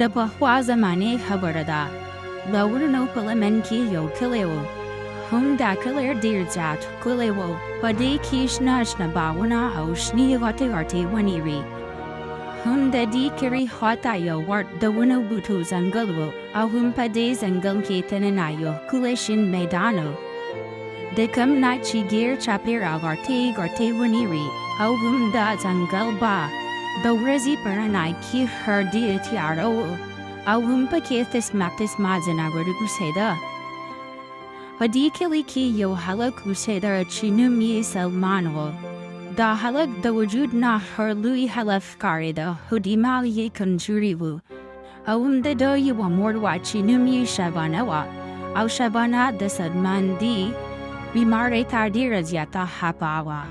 د پخوا زمانې خبره ده. د ورونو په لمن کې یو کلی و. هم دا کلی ډېر زیات ښکلی و. په دې کې شنه شنه باغونه او شنې غټې غټې ونې وې. هم د دې کلي خواته یو غټ د ونو بوټو ځنګل و او هم په دې ځنګل کې دننه یو ښکلی شین میدان و. د کوم نه چې ګیر چاپېره غټې غټې ونې وې او هم دا ځنګل به د ورځې په رڼا کې هر ډېر تیاره و او هم پکې قسمه ځناور اوسېده. په دې کلي کې یو هلک اوسېده چې نوم یې سلمان و. دا هلک د وجود نه هر لوی هلک ښکارېده خو دماغ یې کمزوري و. او هم د ده یوه مور وه چې نوم یې شبانه وه او شبانه د سلمان دې بیمارۍ ته ډېره زیاته خفه وه.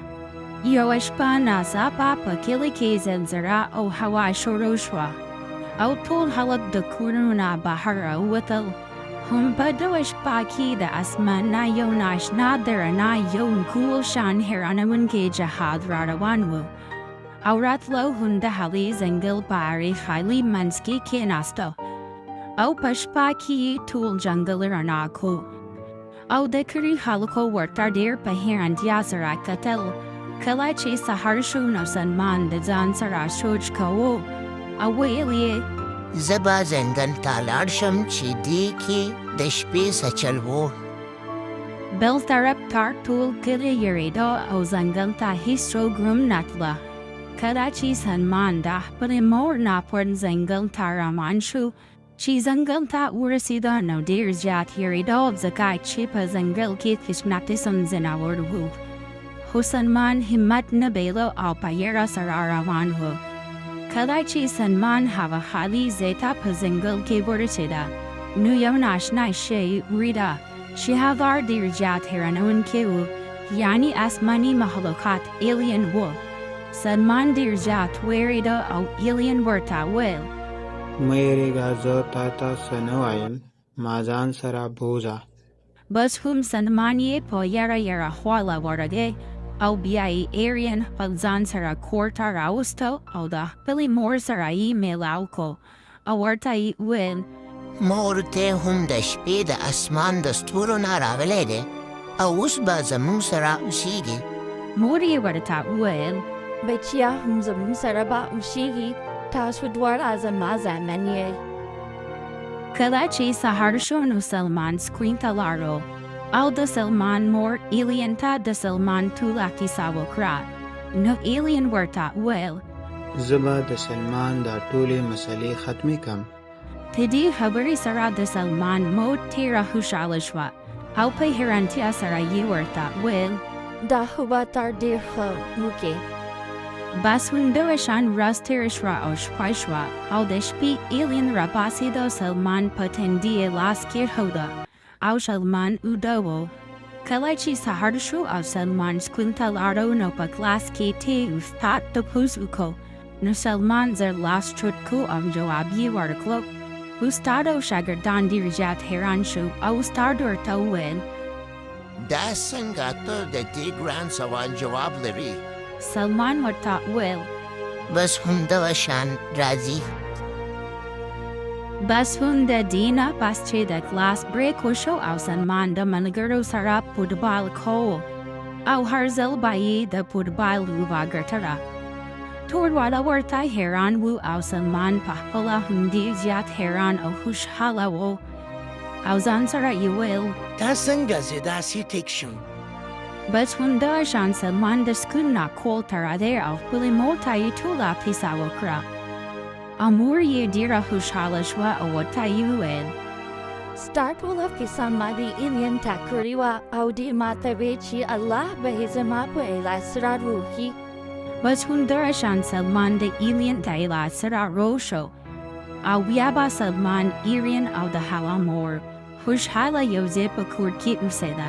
یوه شپه ناڅاپه په کلي کې زلزله او هوا شروع شوه او ټول خلک د کورونو نه بهر راووتل. هم په دغه شپه کې د اسمان نه یو ناشنا د رڼا یو ګول شان حیرانوونکی جهاد را روان و او راتلو هم د هغې ځنګل په هغې خالي منځ کې کېناسته او په شپه کې یې ټول ځنګل رڼا کړ او د کلي خلکو ورته ډېر په حیرانتیا سره کتل. کله چې سهار شو نو سلمان د ځان سره سوچ کوو او ویل یې زه به ځنګل ته لاړ شم چې دې کې د شپې څه چل و. بل طرف ته ټول کلی یریده او ځنګل ته هیڅوک هم نتله. کله چې سلمان د خپلې مور نه پر ځنګل ته روان شو چې ځنګل ته ورسېده نو ډېر زیات یریده ځکه چې په ځنګل کې قسمه قسم ځناور و. خو سلمان همت نه بایله او په یره سره روان و. کله چې سلمان هغه خالي ځای ته په ځنګل کې ورسېده نو یو ناشنا شی ولیده چې هغه ډېر زیات حیرانوونکی و، یعنې آسماني مخلوقات الین و. سلمان ډېر زیات وېرېده او الین ورته وویل مه یېرېږه، زه تا ته څه نه وایم، ما ځان سره بوځه. بس هم سلمان یې په یره خواله ورغی او بیا یې الین خپل ځان سره کور ته راوسته او د خپلې مور سره یې میلاو کړ او ورته یې وویل مور ته هم د شپې د اسمان د ستورو نه راغلی دی او اوس به زموږ سره اوسېږي. مور یې ورته وویل بچیا هم زموږ سره به اوسېږي، تاسو دواړه زما زامن یې. کله چې سهار شو نو سلمان سکرین ته لاړو او د سلمان مور الین ته د سلمان ټوله کیسه وکړه. نو الین ورته وویل زه به د سلمان دا ټولې مسلې ختمې کړم. په دې خبرې سره د سلمان مور ډېره خوشحاله شوه او په حیرانتیا سره یې ورته وویل دا خو به تا ډېر ښه وکړې. بس همدغه شان ورځ تېره شوه او شپه شوه او د شپې الین راپاڅېده. سلمان په تندي یې لاس کېښوده او سلمان ویده و. کله چې سهار شو او سلمان سکول ته لاړو نو په کلاس کې ته استاد تپوس وکړ. نو سلمان زر لاس چوټ کړ او جواب یې ورکړ. استاد او شاګردان ډېر زیات حیران شو او استاد ورته وویل دا څنګه ته د دې ګران سوال جواب لري؟ سلمان ورته وویل بس همدغه شان راځي. بس هم د دې نه پس چې د کلاس بریک وشو او سلمان د ملګرو سره فوټبال کوو او هر ځل به یې د فوټبال لوبه ګټله. ټول واړه ورته حیران وو او سلمان په خپله هم ډېر زیات حیران او خوشحاله و او ځان سره یې ویل دا څنګه زه داسې ټیک شم؟ بس همدغه شان سلمان د سکول نه کور ته راغی او خپلې مور ته یې ټوله کیسه وکړه. او مور یې ډېره خوشحاله شوه او ورته یې وویل ستا ټوله کیسه ما د الین ته کړې وه او دې ماته وې چې الله به یې زما په علاج سره روغ کړي. بس همدغه شان سلمان د الین د علاج سره روغ شو او بیا به سلمان، الین او د هغه مور خوشحاله یو ځای په کور کې اوسېده.